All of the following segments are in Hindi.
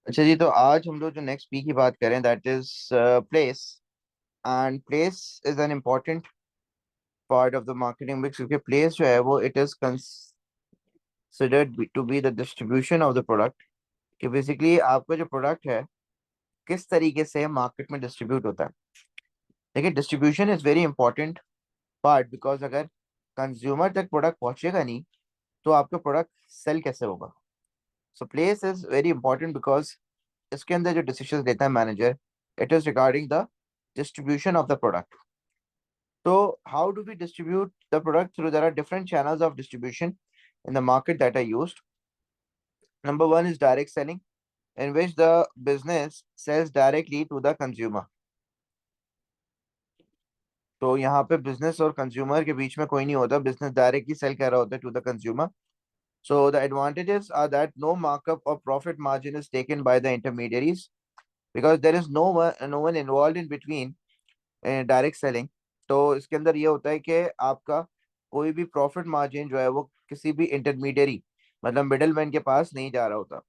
अच्छा जी, तो आज हम लोग जो नेक्स्ट पी की बात करें that is place. And place is an important part of the marketing mix, क्योंकि प्लेस जो है वो it is considered to be the distribution of the product. कि बेसिकली आपका जो प्रोडक्ट है किस तरीके से मार्केट में डिस्ट्रीब्यूट होता है। देखिए, distribution is very important part, because अगर कंज्यूमर तक प्रोडक्ट पहुंचेगा नहीं तो आपका प्रोडक्ट सेल कैसे होगा। So place is very important because इसके अंदर जो डिसीजन लेता है manager, it is regarding the distribution of the product. So how do we distribute the product through? There are different channels of distribution in the market that are used. Number one is direct selling, in which the business sells directly to the consumer. तो यहाँ पे बिजनेस और कंज्यूमर के बीच में कोई नहीं होता, बिजनेस डायरेक्टली सेल कर रहा होता है to the consumer. So the advantages are that no markup or profit margin is taken by the intermediaries, because there is no one involved in between direct selling. तो इसके अंदर ये होता है कि आपका कोई भी प्रॉफिट मार्जिन जो है वो किसी भी इंटरमीडियरी, मतलब मिडिल मैन के पास नहीं जा रहा होता.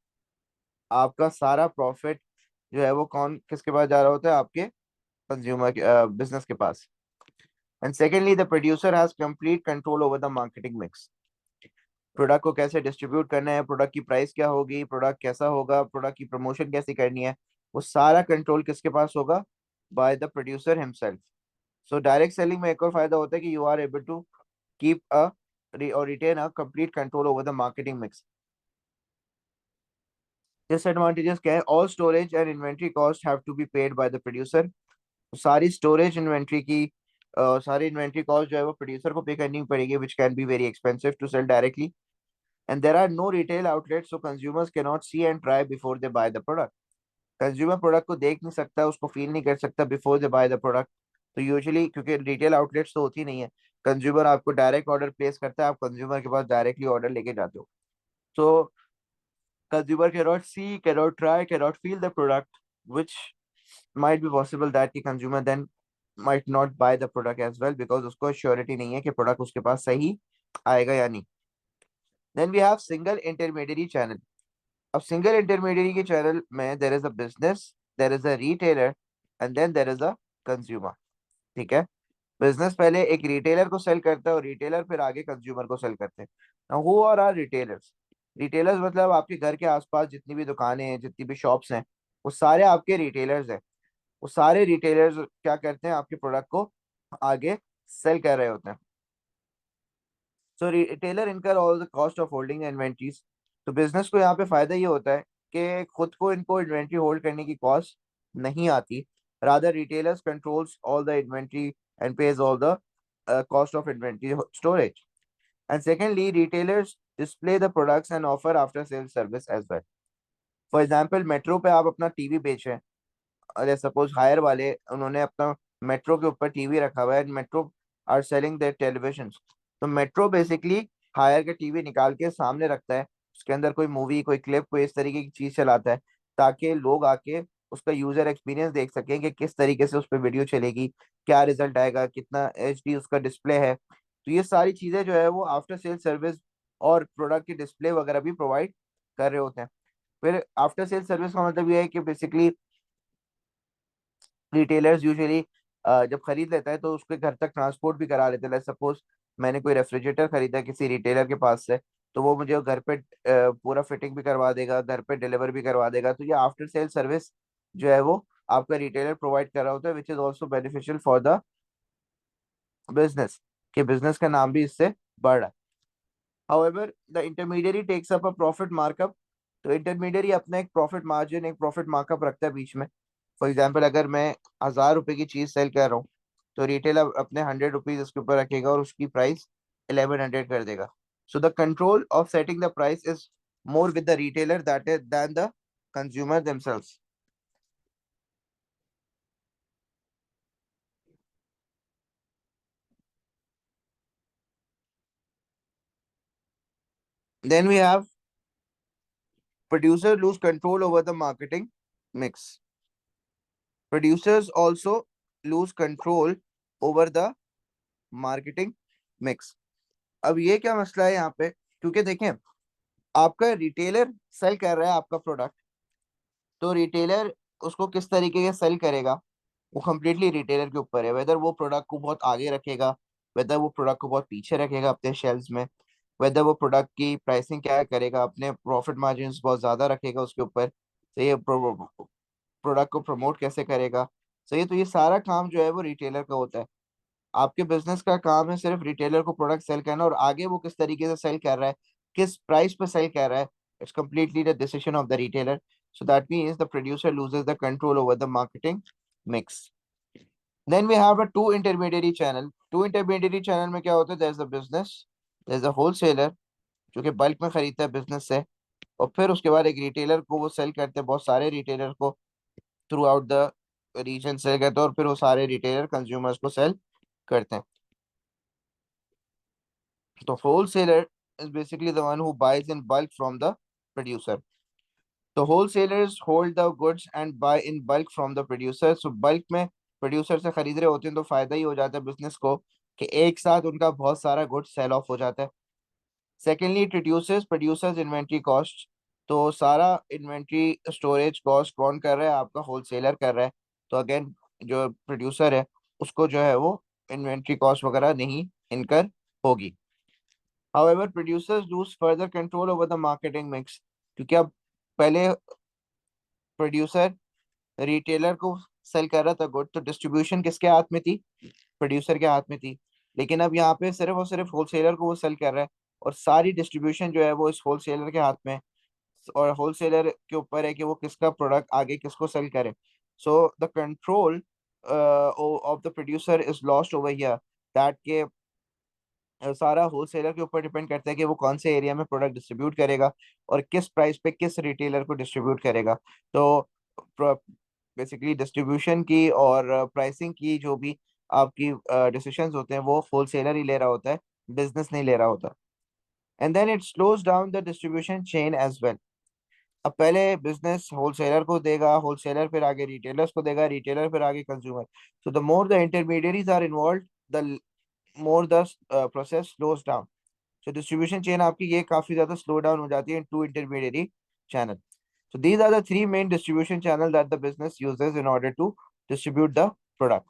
आपका सारा प्रॉफिट जो है वो कौन किसके पास जा रहा होता है? आपके कंज्यूमर के बिजनेस के पास. And secondly, the producer has complete control over the marketing mix. Product को कैसे डिस्ट्रीब्यूट करना है, प्रोडक्ट की प्राइस क्या होगी, प्रोडक्ट कैसा होगा, प्रोडक्ट की प्रमोशन कैसे करनी है, वो सारा कंट्रोल किसके पास होगा? By the producer himself. So direct selling में एक और फायदा होता है कि you are able to keep a or retain a complete control over the marketing mix. Disadvantages क्या है? All storage and inventory costs have to be paid by the producer. सारी स्टोरेज इन्वेंट्री की सारी इन्वेंट्री कॉस्ट जो है वो प्रोड्यूसर को पे करनी पड़ेगी, which can be very expensive to sell directly. And there are no retail outlets, so consumers cannot see and try before they buy the product. Consumer product को देख नहीं सकता, उसको फील नहीं कर सकता before they by the product. तो यूजुअली क्योंकि रिटेल आउटलेट्स तो होती नहीं है, कंज्यूमर आपको डायरेक्ट ऑर्डर प्लेस करता है, आप कंज्यूमर के पास डायरेक्टली ऑर्डर लेके जाते हो. सो consumer cannot see, cannot try, cannot feel the product, which might be possible that the consumer then might not buy the product as well, because उसको श्योरिटी नहीं है कि प्रोडक्ट उसके पास सही आएगा या नहीं. Then we have single intermediary channel. अब सिंगल इंटरमीडियरी के चैनल में there is a business, there is a retailer, and then there is a consumer. ठीक है. बिजनेस पहले एक रिटेलर को सेल करता है और रिटेलर फिर आगे कंज्यूमर को सेल करते हैं. Now who are retailers? Retailers मतलब आपके घर के आसपास जितनी भी दुकानें हैं, जितनी भी शॉप्स हैं, वो सारे आपके रिटेलर्स हैं. वो सारे रिटेलर्स क्या करते हैं? आपके प्रोडक्ट को आगे सेल कर रहे होते हैं. सो रिटेलर इनकर all the cost of holding inventories. तो बिजनेस को यहाँ पे फायदा ये होता है कि खुद को इनको इन्वेंट्री होल्ड करने की कॉस्ट नहीं आती. Rather retailers controls all the inventory and page all the cost of inventory storage. And secondly, retailers display the products and offer after sales service as well. For example, metro पे आप अपना टीवी बेच रहे हैं. अरे सपोज हायर वाले उन्होंने अपना मेट्रो के ऊपर टीवी रखा हुआ है, metro are selling their television. तो मेट्रो बेसिकली हायर का टीवी निकाल के सामने रखता है, उसके अंदर कोई मूवी, कोई क्लिप, कोई इस तरीके की चीज चलाता है, ताकि लोग आके उसका यूजर एक्सपीरियंस देख सकें कि किस तरीके से उस पर वीडियो चलेगी, क्या रिजल्ट आएगा, कितना HD उसका डिस्प्ले है. तो ये सारी चीजें जो है वो आफ्टर सेल सर्विस और प्रोडक्ट की डिस्प्ले वगैरह भी प्रोवाइड कर रहे होते हैं. फिर आफ्टर सेल सर्विस का मतलब ये है कि बेसिकली रिटेलर्स यूजुअली जब खरीद लेता है तो उसके घर तक ट्रांसपोर्ट भी करा लेते हैं. सपोज मैंने कोई रेफ्रिजरेटर खरीदा किसी रिटेलर के पास से, तो वो मुझे घर पे पूरा फिटिंग भी करवा देगा, घर पे डिलीवर भी करवा देगा. तो ये आफ्टर सेल सर्विस जो है वो आपका रिटेलर प्रोवाइड कर रहा होता है, which is also beneficial for the business, कि बिजनेस का नाम भी इससे बढ़ रहा है. However the intermediary takes up a profit markup. तो इंटरमीडियरी अपना एक प्रॉफिट मार्जिन, एक प्रॉफिट मार्कअप रखता है बीच में. फॉर एग्जाम्पल, अगर मैं 1,000 रुपए की चीज सेल कर रहा हूँ, तो रिटेलर अपने 100 रुपीज उसके ऊपर रखेगा और उसकी प्राइस 1100 कर देगा. So the control of setting the price is more with the retailer that is then the consumer themselves. Then we have producer lose control over the marketing mix. Producers also lose control over the marketing mix. अब ये क्या मसला है यहाँ पे? क्योंकि देखें, आपका रिटेलर सेल कर रहा है आपका प्रोडक्ट, तो रिटेलर उसको किस तरीके से सेल करेगा वो कम्प्लीटली रिटेलर के ऊपर है, वेदर वो प्रोडक्ट को बहुत आगे रखेगा, वेदर वो प्रोडक्ट को बहुत पीछे रखेगा अपने शेल्फ्स में, वेदर वो प्रोडक्ट की प्राइसिंग क्या करेगा, अपने प्रॉफिट मार्जिन बहुत ज्यादा रखेगा उसके ऊपर, तो ये प्रोडक्ट को प्रमोट कैसे करेगा। सही है, तो ये सारा काम जो है वो रिटेलर का होता है। आपके बिजनेस का काम है सिर्फ रिटेलर को प्रोडक्ट सेल करना, और आगे वो किस तरीके से सेल कर रहा है, किस प्राइस पे सेल कर रहा है, it's completely the decision of the retailer. So that means the producer loses the control over the marketing mix. Then we have a two intermediary channel. Two intermediary channel में क्या होता है, there's a business, there's a wholesaler जो कि बल्क में खरीदता है बिजनेस से, और फिर उसके बाद एक रिटेलर को वो सेल करते हैं, बहुत सारे रिटेलर को throughout the region sell करते हैं, और फिर वो सारे रिटेलर कंज्यूमर्स को सेल करते हैं। तो wholesaler is basically the one who buys in bulk from the producer. तो wholesalers hold the goods and buy in bulk from the producer. So bulk में प्रोड्यूसर से खरीद रहे होते हैं, तो फायदा ही हो जाता है बिजनेस को कि एक साथ उनका बहुत सारा गुड्स सेल ऑफ हो जाता है। Secondly it reduces producers inventory cost. तो सारा इन्वेंट्री स्टोरेज कॉस्ट कौन कर रहा है, आपका होलसेलर कर रहा है। तो अगेन जो प्रोड्यूसर है उसको जो है वो इन्वेंट्री कॉस्ट वगैरह नहीं इनकर होगी। However, producers lose further control over the marketing mix, क्योंकि अब पहले प्रोड्यूसर रिटेलर को सेल कर रहा था गुड, तो डिस्ट्रीब्यूशन किसके हाथ में थी, प्रोड्यूसर के हाथ में थी। लेकिन अब यहाँ पे सिर्फ और सिर्फ होलसेलर को वो सेल कर रहा है, और सारी डिस्ट्रीब्यूशन जो है वो इस होलसेलर के हाथ में है, और होलसेलर के ऊपर है कि वो किसका प्रोडक्ट आगे किसको सेल करे। सो the control of the producer is lost over here, that के सारा होलसेलर के ऊपर डिपेंड करता है कि वो कौन से एरिया में प्रोडक्ट डिस्ट्रीब्यूट करेगा और किस प्राइस पे किस रिटेलर को डिस्ट्रीब्यूट करेगा। तो बेसिकली डिस्ट्रीब्यूशन की और प्राइसिंग की जो भी आपकी डिसीशंस होते हैं वो होलसेलर ही ले रहा होता है, बिजनेस नहीं ले रहा होता। And then it slows down the distribution chain as well. अब पहले बिजनेस होलसेलर को देगा, होलसेलर फिर आगे रिटेलर्स को देगा, रिटेलर फिर आगे consumer. So the more the intermediaries are involved, the more the process slows down. So distribution chain आपकी ये काफी ज्यादा slow down हो जाती है in two intermediary channel. So these are the three main distribution channel that the business uses in order to distribute the product.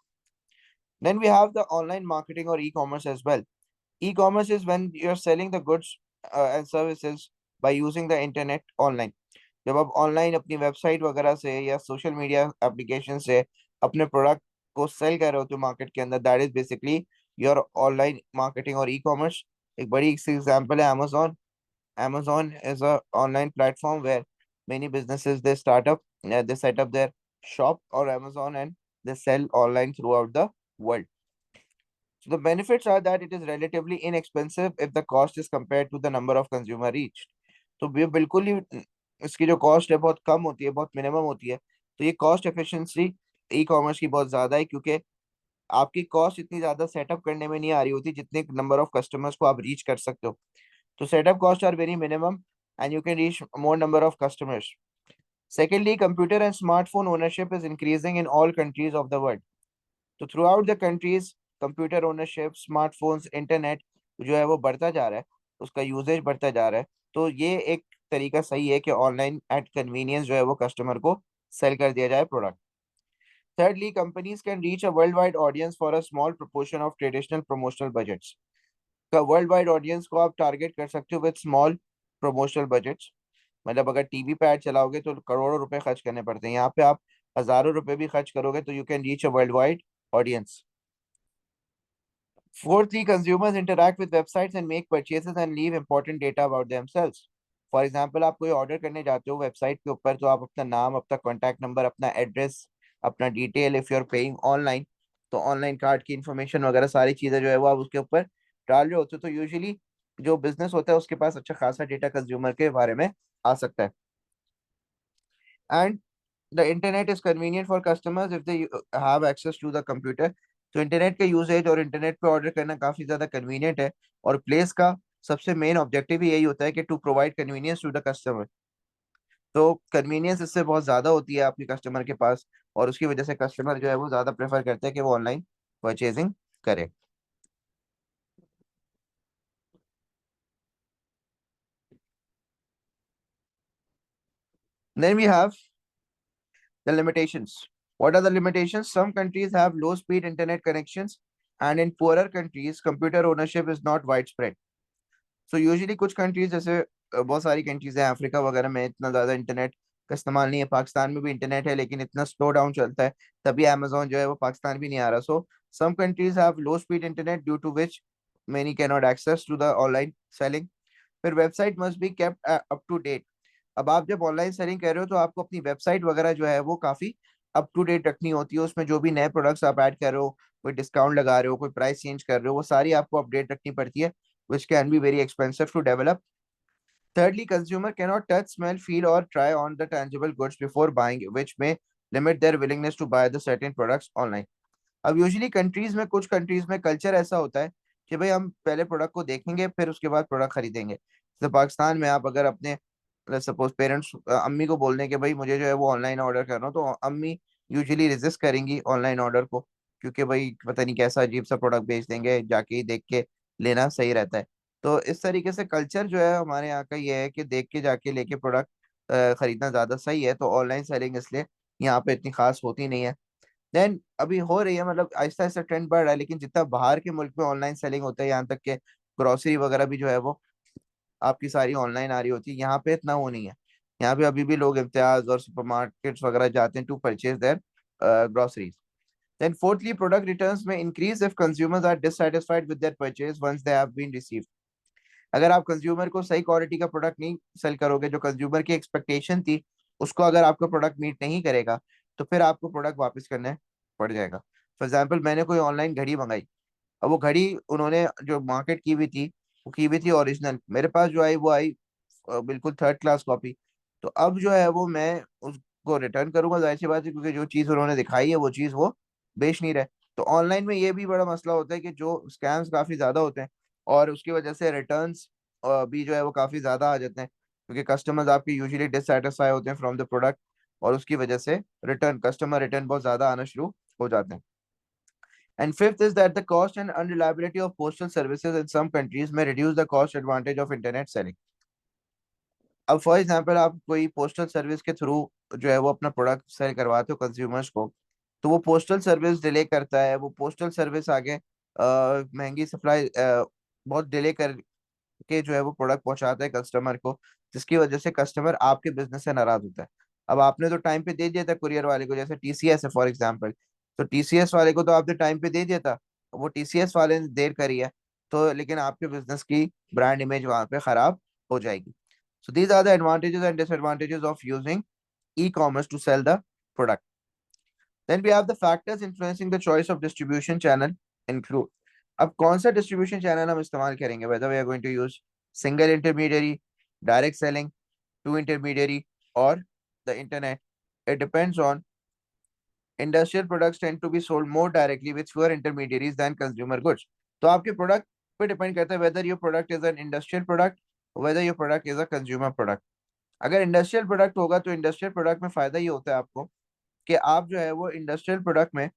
Then we have the online marketing or e-commerce as well. E-commerce is when you're selling the goods and services by using the internet online. जब आप ऑनलाइन अपनी वेबसाइट वगैरह से या सोशल मीडिया एप्लीकेशन से अपने प्रोडक्ट को सेल कर रहे हो तो मार्केट के अंदर, that is basically your online marketing और ई कॉमर्स। एक बड़ी एग्जांपल है Amazon. Amazon is a online platform where many businesses they start up, they set up their shop or Amazon, and they sell online throughout the world. So the benefits are that it is relatively inexpensive if the cost is compared to the number of consumer reached. तो ये बिल्कुल ही इसकी जो कॉस्ट है बहुत कम होती है, बहुत मिनिमम होती है। तो ये कॉस्ट एफिशिएंसी ई कॉमर्स की बहुत ज्यादा है, क्योंकि आपकी कॉस्ट इतनी ज्यादा सेटअप करने में नहीं आ रही होती जितने नंबर ऑफ कस्टमर्स को आप रीच कर सकते हो। तो setup costs are very minimum and you can reach more number of customers. Secondly, computer and smartphone ownership is increasing in all countries of the world. तो throughout the countries, computer ownership, smartphones, internet जो है वो बढ़ता जा रहा है, उसका यूसेज बढ़ता जा रहा है। तो ये एक तरीका सही है कि ऑनलाइन एट कन्वीनियंस जो है वो कस्टमर को सेल कर दिया जाए product. Thirdly, companies can reach a worldwide audience for a small proportion of traditional promotional budgets. का वर्ल्ड वाइड ऑडियंस को आप टारगेट कर सकते हो विद स्मॉल प्रमोशनल बजट्स। मतलब अगर टीवी पे ऐड चलाओगे तो करोड़ों रुपए खर्च करने पड़ते हैं, यहाँ पे आप हजारों रुपए भी खर्च करोगे तो you can reach a world wide audience. Fourthly, consumers interact with websites and make purchases and leave important data about themselves. For example आप कोई ऑर्डर करने जाते हो वेबसाइट के ऊपर, तो आप अपना नाम, अपना कॉन्टैक्ट नंबर, अपना एड्रेस, अपना detail, if you are paying online तो ऑनलाइन कार्ड की इन्फॉर्मेशन वगैरह सारी चीजें जो है वो आप उसके ऊपर डाल रहे होते हो। तो यूजुअली जो बिजनेस होता है उसके पास अच्छा खासा डेटा कंज्यूमर के बारे में आ सकता है। And the internet is convenient for customers if they have access to the computer. तो इंटरनेट का यूसेज और इंटरनेट पे ऑर्डर करना काफी ज्यादा कन्वीनियंट है, और प्लेस का सबसे मेन ऑब्जेक्टिव ही यही होता है कि to provide convenience to the customer. तो कन्वीनियंस इससे बहुत ज्यादा होती है आपके कस्टमर के पास, और उसकी वजह से कस्टमर जो है वो ज्यादा प्रेफर करते हैं कि वो ऑनलाइन परचेजिंग करे। Then we have The limitations. What are the limitations? Some countries have low speed internet connections, and in poorer countries, computer ownership is not widespread. So usually कुछ कंट्रीज जैसे बहुत सारी कंट्रीज है अफ्रीका वगैरह में इतना ज्यादा इंटरनेट का इस्तेमाल नहीं है। पाकिस्तान में भी इंटरनेट है लेकिन इतना स्लो डाउन चलता है, तभी अमेजोन जो है वो पाकिस्तान भी नहीं आ रहा। So some countries have low speed internet due to which many cannot access to the online selling. फिर website must be kept up to date. अब आप जब ऑनलाइन सेलिंग कर रहे हो तो आपको अपनी वेबसाइट वगैरह जो है वो काफी अप टू डेट रखनी होती है। उसमें जो भी नए प्रोडक्ट्स आप ऐड कर रहे हो, कोई डिस्काउंट लगा रहे हो, कोई प्राइस चेंज कर रहे हो, वो सारी आपको अपडेट रखनी पड़ती है, which can be very expensive to develop. Thirdly, consumer cannot touch, smell, feel, or try on the tangible goods before buying, which may limit their willingness to buy the certain products online. अब यूजुअली कंट्रीज में, कुछ कंट्रीज में कल्चर ऐसा होता है कि भाई हम पहले प्रोडक्ट को देखेंगे फिर उसके बाद प्रोडक्ट खरीदेंगे। जैसे पाकिस्तान में आप अगर अपने सपोज पेरेंट्स अम्मी को बोल दें कि भाई मुझे जो है वो ऑनलाइन ऑर्डर करना हो, तो अम्मी यूजुअली रेजिस्ट करेंगी ऑनलाइन ऑर्डर को, क्योंकि भाई पता नहीं कैसा अजीब सा प्रोडक्ट भेज देंगे, जाके ही देख के लेना सही रहता है। तो इस तरीके से कल्चर जो है हमारे यहाँ का ये है कि देख के जाके लेके प्रोडक्ट खरीदना ज्यादा सही है। तो ऑनलाइन सेलिंग इसलिए यहाँ पे इतनी खास होती नहीं है। देन अभी हो रही है, मतलब आहिस्ता आहिस्ता ट्रेंड बढ़ रहा है, लेकिन जितना बाहर के मुल्क में ऑनलाइन सेलिंग होता है, यहाँ तक के ग्रोसरी वगैरह भी जो है वो आपकी सारी ऑनलाइन आ रही होती है, यहाँ पे इतना वो नहीं है। यहाँ पे अभी भी लोग इम्तियाज और सुपरमार्केट्स वगैरह जाते हैं to purchase their groceries. Then fourthly, product returns may increase if consumers are dissatisfied with their purchase once they have been received. अगर आप कंज्यूमर को सही क्वालिटी का प्रोडक्ट नहीं सेल करोगे, जो कंज्यूमर की एक्सपेक्टेशन थी उसको अगर आपका प्रोडक्ट मीट नहीं करेगा, तो फिर आपको प्रोडक्ट वापस करने पड़ जाएगा। फॉर एग्जाम्पल, मैंने कोई ऑनलाइन घड़ी मंगाई, अब वो घड़ी उन्होंने जो मार्केट की हुई थी वो की हुई थी ओरिजिनल, मेरे पास जो आई वो आई बिल्कुल थर्ड क्लास कॉपी। तो अब जो है वो मैं उसको रिटर्न करूंगा, जाहिर सी बात है, क्योंकि जो चीज़ उन्होंने दिखाई है वो चीज़ वो बेच नहीं रहे। तो ऑनलाइन में ये भी बड़ा मसला होता है कि जो स्कैम्स काफ़ी ज़्यादा होते हैं, और उसकी वजह से रिटर्न्स भी जो है वो काफ़ी ज़्यादा आ जाते हैं, क्योंकि कस्टमर्स आपके यूजुअली डिससेटिस्फाई होते हैं फ्रॉम द प्रोडक्ट, और उसकी वजह से कस्टमर रिटर्न बहुत ज़्यादा आना शुरू हो जाते हैं। And fifth is that the cost and unreliability of postal services in some countries may reduce the cost advantage of internet selling. अब फॉर एग्जांपल आप कोई पोस्टल सर्विस के थ्रू जो है वो अपना प्रोडक्ट सेल करवाते हो कंज्यूमर्स को, तो वो पोस्टल सर्विस डिले करता है, वो पोस्टल सर्विस आगे महंगी सप्लाई बहुत डिले करके जो है वो प्रोडक्ट पहुंचाता है कस्टमर को, जिसकी वजह से कस्टमर आपके बिजनेस से नाराज होता है। अब आपने तो टाइम पे दे दिया था कुरियर वाले को, जैसे टीसीएस है फॉर एग्जांपल, तो टीसीएस वाले को तो आपने टाइम पे दे दिया था, वो टीसीएस वाले ने देर करी है, तो लेकिन आपके बिजनेस की ब्रांड इमेज वहां पे खराब हो जाएगी। So these are the advantages and disadvantages of using e-commerce to sell the product. Then we have the factors influencing the choice of distribution channel include. अब कौन सा डिस्ट्रीब्यूशन चैनल हम इस्तेमाल करेंगे, whether we are going to use single intermediary, direct selling, two intermediary, or the internet. It depends on industrial products tend to be sold more directly with fewer intermediaries than consumer goods. तो आपके प्रोडक्ट पे डिपेंड करता है whether your product is an industrial product, whether your product is a consumer product. अगर इंडस्ट्रियल प्रोडक्ट होगा तो इंडस्ट्रियल प्रोडक्ट में फायदा ये होता है आपको कि आप जो है वो इंडस्ट्रियल प्रोडक्ट में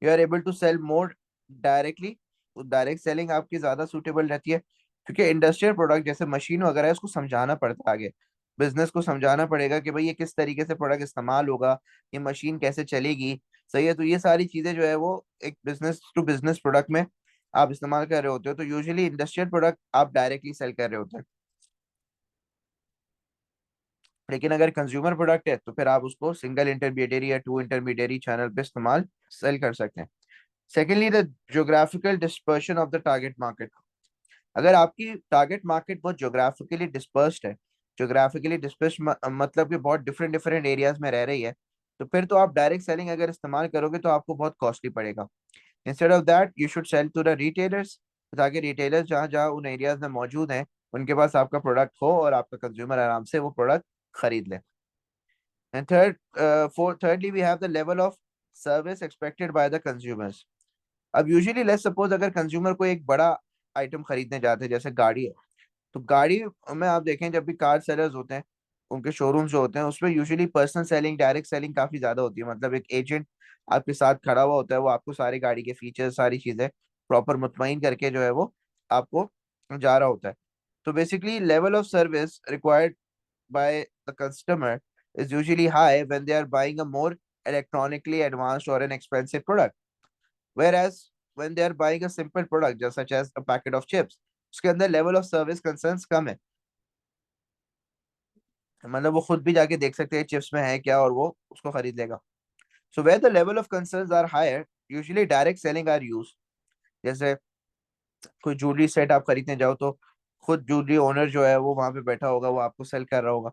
you are able to sell more directly. Direct selling आपकी ज्यादा सूटेबल रहती है, क्योंकि इंडस्ट्रियल प्रोडक्ट जैसे मशीन वगैरह है उसको समझाना पड़ता है आगे, बिजनेस को समझाना पड़ेगा कि भाई ये किस तरीके से प्रोडक्ट इस्तेमाल होगा, ये मशीन कैसे चलेगी। सही है, तो ये सारी चीजें जो है वो एक बिजनेस टू बिजनेस प्रोडक्ट में आप इस्तेमाल कर रहे होते हो। तो यूजुअली इंडस्ट्रियल प्रोडक्ट आप डायरेक्टली सेल कर रहे होते हैं, लेकिन अगर कंज्यूमर प्रोडक्ट है तो फिर आप उसको सिंगल इंटरमीडियरी या टू इंटरमीडियरी चैनल पे इस्तेमाल सेल कर सकते हैं। Secondly, the geographical dispersion of the target market. अगर आपकी टारगेट मार्केट बहुत ज्योग्राफिकली डिस्पर्स्ड है, ज्योग्राफिकली डिस्पर्स मतलब कि बहुत डिफरेंट डिफरेंट एरियाज में रह रही है, तो फिर तो आप डायरेक्ट सेलिंग अगर इस्तेमाल करोगे तो आपको बहुत कॉस्टली पड़ेगा। Instead of that you should sell to the retailers, ताकि रिटेलर्स जहाँ जहाँ उन एरियाज में मौजूद हैं उनके पास आपका प्रोडक्ट हो और आपका कंज्यूमर आराम से वो प्रोडक्ट खरीद ले। And thirdly, we have the level of service expected by the consumers. अब यूजुअली लेट्स सपोज अगर कंज्यूमर को एक बड़ा आइटम खरीदने जाते हैं, जैसे गाड़ी है, तो गाड़ी में आप देखें जब भी कार सेलर्स होते हैं, उनके शोरूम्स जो होते हैं उसमें usually personal selling, direct selling काफी ज्यादा होती है। मतलब एक एजेंट आपके साथ खड़ा हुआ होता है, वो आपको सारी गाड़ी के फीचर्स, सारी चीजें प्रॉपर मुतमईन करके जो है वो आपको जा रहा होता है। तो basically level of service required by the customer is usually high when they are buying a more electronically advanced or an expensive product. Whereas when they are buying a simple product, just such as a packet of chips, उसके अंदर level of service concerns कम है. मतलब वो खुद भी जाके देख सकते हैं चिप्स में है क्या और वो उसको खरीद लेगा. So where the level of concerns are higher, usually direct selling are used. जैसे कोई ज्वेलरी सेट आप खरीदने जाओ तो खुद ज्वेलरी ओनर जो है वो वहां पे बैठा होगा, वो आपको सेल कर रहा होगा.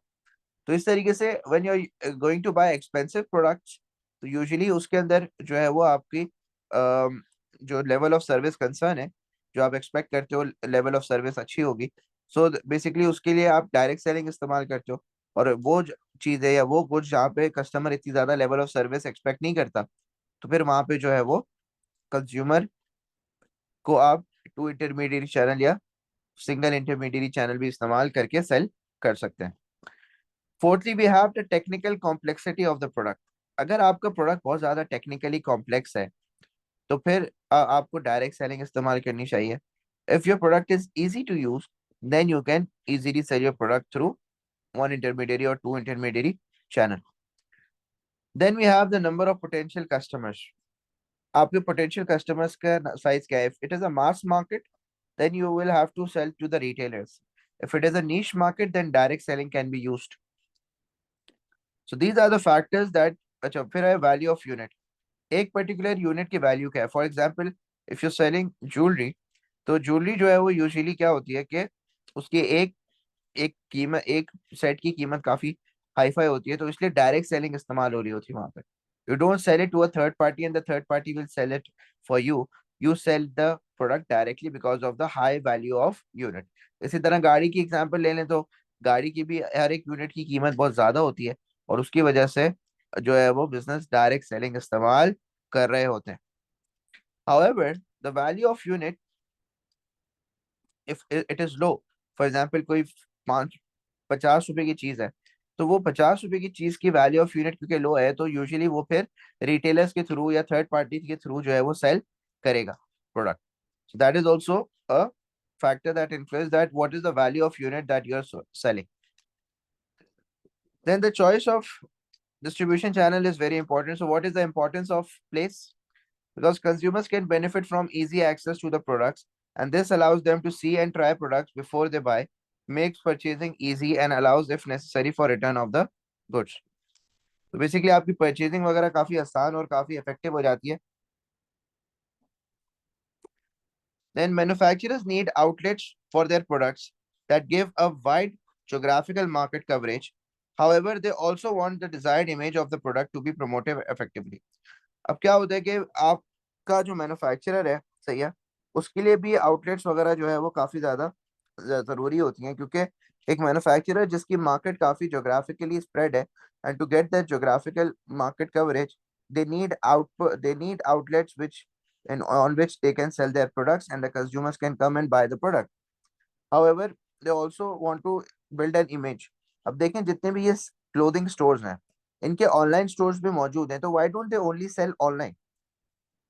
तो इस तरीके से when you are going to buy expensive products, तो यूजुअली उसके अंदर जो है वो आपकी जो लेवल ऑफ सर्विस कंसर्न है, जो आप एक्सपेक्ट करते हो लेवल ऑफ सर्विस अच्छी होगी. सो बेसिकली उसके लिए आप डायरेक्ट सेलिंग इस्तेमाल करते हो. और वो चीज़ है या वो गुड्स जहाँ पे कस्टमर इतनी ज्यादा लेवल ऑफ सर्विस एक्सपेक्ट नहीं करता, तो फिर वहां पे जो है वो कंज्यूमर को आप टू इंटरमीडिएट चैनल या सिंगल इंटरमीडिएट चैनल भी इस्तेमाल करके सेल कर सकते हैं. Fourthly we have the technical complexity of the product. अगर आपका प्रोडक्ट बहुत ज्यादा टेक्निकली कॉम्प्लेक्स है, तो फिर आपको डायरेक्ट सेलिंग इस्तेमाल करनी चाहिए. If your product is easy to use, then you can easily sell your product through one intermediate और two intermediate channel. Then we have the number of potential customers. आपके पोटेंशियल कस्टमर्स का साइज क्या है? If it is a mass market, then you will have to sell to the retailers. If it is a niche market, then direct selling can be used. So these are the factors that. अच्छा, फिर है वैल्यू ऑफ यूनिट. एक पर्टिकुलर यूनिट की वैल्यू क्या है? For example, if you selling jewellery, तो ज्वेलरी जो है वो यूजुअली क्या होती है कि उसकी एक एक कीमत, एक सेट की कीमत काफी हाई फाई होती है, तो इसलिए डायरेक्ट सेलिंग इस्तेमाल हो रही होती है वहां पे. You don't sell it to a third party and the third party will sell it for you. You sell the product directly because of the high value of unit. इसी तरह गाड़ी की एग्जाम्पल ले लें तो गाड़ी की भी हर एक यूनिट की कीमत बहुत ज्यादा होती है, और उसकी वजह से जो है वो बिजनेस डायरेक्ट सेलिंग इस्तेमाल कर रहे होते हैं. However, the value of unit, if it is low, for example कोई 50 रुपए की चीज है, तो वो 50 रुपए की चीज की वैल्यू ऑफ यूनिट क्योंकि लो है, तो यूजुअली वो फिर रिटेलर्स के थ्रू या थर्ड पार्टी के थ्रू जो है वो सेल करेगा product. So that is also a factor that influences that what is the value of unit that you are selling. Then the choice of distribution channel is very important. So what is the importance of place? Because consumers can benefit from easy access to the products, and this allows them to see and try products before they buy, makes purchasing easy and allows if necessary for return of the goods. तो बेसिकली आपकी परचेजिंग वगैरह काफी आसान और काफी इफेक्टिव हो जाती है. Then manufacturers need outlets for their products that give a wide geographical market coverage. However, they also want the desired image of the product to be promoted effectively. अब क्या होता है कि आपका जो मैन्युफैक्चरर है, सही है, उसके लिए भी आउटलेट्स वगैरह जो है वो काफी ज्यादा जरूरी होती हैं, क्योंकि एक मैन्युफैक्चरर जिसकी मार्केट काफी जोग्राफिकली स्प्रेड है, and to get that geographical market coverage, they need outlets which and on which they can sell their products and the consumers can come and buy the product. However, they also want to build an image. अब देखें जितने भी ये क्लोथिंग स्टोर्स हैं, इनके ऑनलाइन स्टोर्स भी मौजूद हैं, तो why don't they only sell online?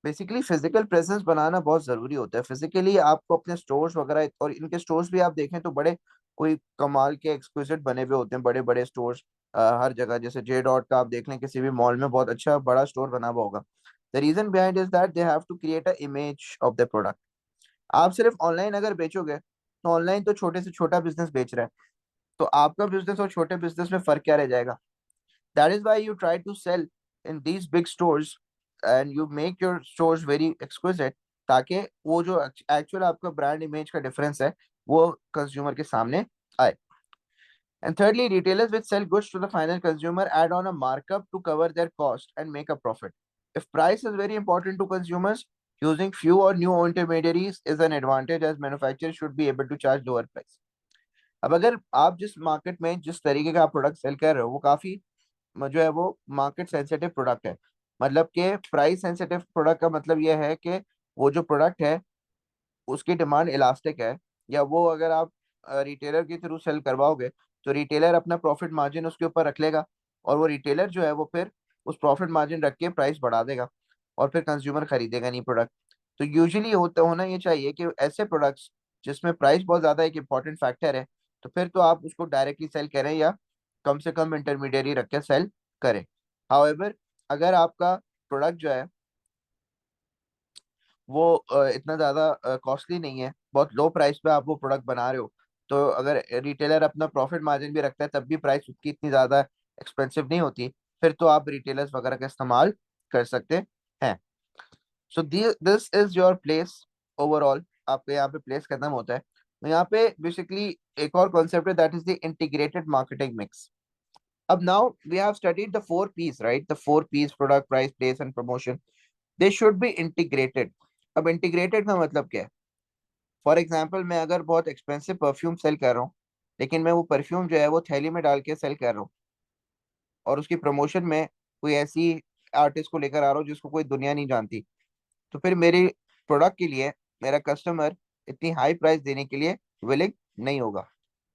Basically physical presence बनाना बहुत जरूरी होता है. फिजिकली आपको अपने स्टोर्स वगैरह, और इनके स्टोर्स भी आप देखें तो बड़े कोई कमाल के एक्सक्लूसिव बने हुए होते हैं, बड़े बड़े स्टोर्स हर जगह. जैसे जे डॉट का आप देख लें, किसी भी मॉल में बहुत अच्छा बड़ा स्टोर बना हुआ होगा. The reason behind is that they have to create a image of the product. आप सिर्फ ऑनलाइन अगर बेचोगे, तो ऑनलाइन तो छोटे से छोटा बिजनेस बेच रहा है, तो आपका बिजनेस और छोटे बिजनेस में फर्क क्या रह जाएगा? That is why you try to sell in these big stores and you make your stores very exquisite, ताकि वो जो एक्चुअल आपका ब्रांड इमेज का डिफरेंस है वो कंज्यूमर के सामने आए. And thirdly, retailers which sell goods to the final consumer add on a markup to cover their cost and make a profit. If price is very important to consumers, using few or new intermediaries is an advantage, as manufacturers should be able to charge lower price. अब अगर आप जिस मार्केट में जिस तरीके का प्रोडक्ट सेल कर रहे हो वो काफी जो है वो मार्केट सेंसिटिव प्रोडक्ट है, मतलब कि प्राइस सेंसिटिव प्रोडक्ट का मतलब ये है कि वो जो प्रोडक्ट है उसकी डिमांड इलास्टिक है, या वो अगर आप रिटेलर के थ्रू सेल करवाओगे, तो रिटेलर अपना प्रॉफिट मार्जिन उसके ऊपर रख लेगा, और वो रिटेलर जो है वो फिर उस प्रॉफिट मार्जिन रख के प्राइस बढ़ा देगा, और फिर कंज्यूमर खरीदेगा नहीं प्रोडक्ट. तो यूजुअली होना ये चाहिए कि ऐसे प्रोडक्ट्स जिसमें प्राइस बहुत ज्यादा एक इंपॉर्टेंट फैक्टर है, तो फिर तो आप उसको डायरेक्टली सेल करें या कम से कम इंटरमीडियरी रख के सेल करे। हाउएवर अगर आपका प्रोडक्ट जो है वो इतना ज्यादा कॉस्टली नहीं है, बहुत लो प्राइस पे आप वो प्रोडक्ट बना रहे हो, तो अगर रिटेलर अपना प्रॉफिट मार्जिन भी रखता है तब भी प्राइस उसकी इतनी ज्यादा एक्सपेंसिव नहीं होती, फिर तो आप रिटेलर्स वगैरह का इस्तेमाल कर सकते हैं। So this is your place overall, आपके यहाँ पे प्लेस खत्म होता है। तो यहाँ पे बेसिकली एक और कॉन्सेप्ट है, that is the integrated marketing mix. अब now we have studied the 4 P's, right? The 4 P's, product, price, place and promotion, they should be integrated. अब इंटीग्रेटेड का मतलब क्या है? फॉर एग्जाम्पल मैं अगर बहुत एक्सपेंसिव परफ्यूम सेल कर रहा हूँ, लेकिन मैं वो परफ्यूम जो है वो थैली में डाल के सेल कर रहा हूँ, और उसकी प्रमोशन में कोई ऐसी आर्टिस्ट को लेकर आ रहा हूँ जिसको कोई दुनिया नहीं जानती, तो फिर मेरे प्रोडक्ट के लिए मेरा कस्टमर इतनी हाई प्राइस देने के लिए विलिंग नहीं होगा।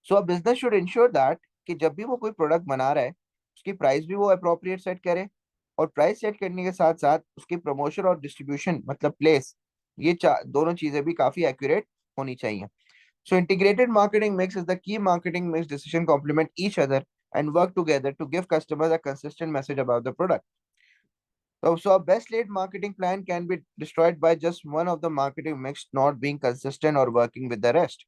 So a business should ensure that कि जब भी वो कोई प्रोडक्ट बना रहा है उसकी प्राइस भी वो अप्रोप्रिएट सेट करे, और प्राइस सेट करने के साथ साथ उसकी प्रमोशन और डिस्ट्रीब्यूशन मतलब प्लेस, ये दोनों चीजें भी काफी एक्यूरेट होनी चाहिए। So integrated marketing mix is the key marketing mix decision complement each other and work together to give customers a consistent message about the product. So a best laid marketing plan can be destroyed by just one of the marketing mix not being consistent or working with the rest.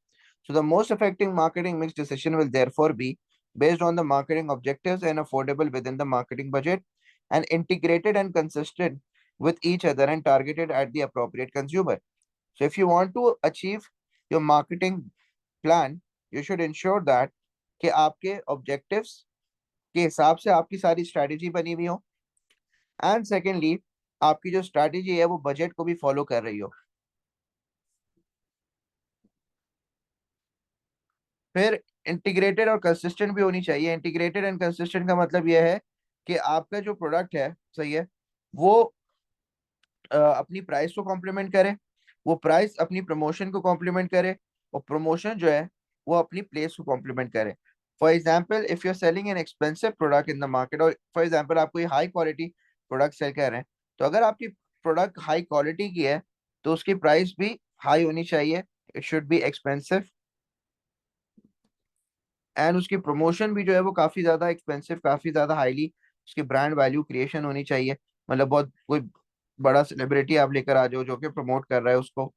So the most effective marketing mix decision will therefore be based on the marketing objectives and affordable within the marketing budget, and integrated and consistent with each other and targeted at the appropriate consumer. So if you want to achieve your marketing plan, you should ensure that कि आपके objectives के हिसाब से आपकी सारी strategy बनी हुई हो, एंड सेकेंडली आपकी जो strategy है वो बजट को भी फॉलो कर रही हो। फिर इंटीग्रेटेड और कंसिस्टेंट भी होनी चाहिए। इंटीग्रेटेड एंड कंसिस्टेंट का मतलब यह है कि आपका जो प्रोडक्ट है, सही है, वो अपनी प्राइस को कॉम्प्लीमेंट करे, वो प्राइस अपनी प्रमोशन को कॉम्प्लीमेंट करे, और प्रमोशन जो है वो अपनी प्लेस को कॉम्प्लीमेंट करे। For example if you are selling an expensive product in the market, और फॉर एग्जाम्पल आप कोई हाई क्वालिटी प्रोडक्ट सेल कर रहे हैं, तो अगर आपकी प्रोडक्ट हाई क्वालिटी की है तो उसकी प्राइस भी हाई होनी चाहिए, it should be expensive, and उसकी प्रमोशन भी जो है वो काफी ज्यादा एक्सपेंसिव, काफी ज्यादा हाईली उसकी ब्रांड वैल्यू क्रिएशन होनी चाहिए। मतलब बहुत कोई बड़ा सेलिब्रिटी आप लेकर आ जाओ जो कि प्रमोट कर रहा है उसको,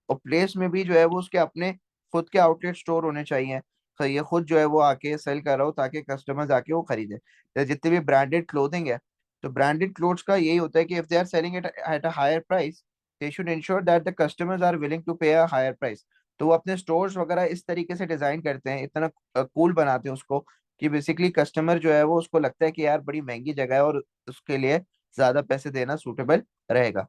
और प्लेस में भी जो है वो उसके अपने खुद के आउटलेट स्टोर होने चाहिए, तो ये खुद जो है वो आके सेल कर रहा हो ताकि कस्टमर्स आके वो खरीदे। जैसे जितने भी ब्रांडेड क्लोथिंग है, तो ब्रांडेड क्लोथ्स का यही होता है कि if they are selling it at a higher price, they should ensure that the customers are willing to pay a higher price. तो वो अपने स्टोर्स वगैरह इस तरीके से डिजाइन करते हैं, इतना कूल बनाते हैं उसको, कि बेसिकली कस्टमर जो है वो उसको लगता है कि यार बड़ी महंगी जगह है और उसके लिए ज्यादा पैसे देना सूटेबल रहेगा।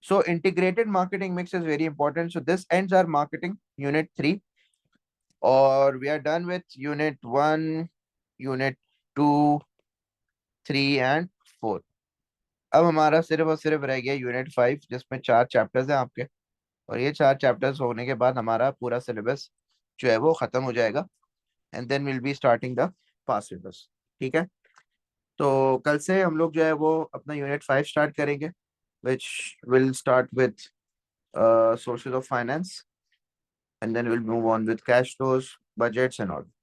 So integrated marketing mix is very important. So this ends our marketing unit 3, or we are done with unit 1, unit 2, 3 and 4। अब हमारा सिर्फ और सिर्फ रह गया यूनिट 5, जिसमें 4 चैप्टर्स हैं आपके, और ये 4 चैप्टर्स होने के बाद हमारा पूरा सिलेबस जो है वो खत्म हो जाएगा, and then will be starting the pass syllabus. ठीक है, तो कल से हम लोग जो है वो अपना यूनिट 5 स्टार्ट करेंगे, which will start with sources of finance, and then we'll move on with cash flows, budgets, and all.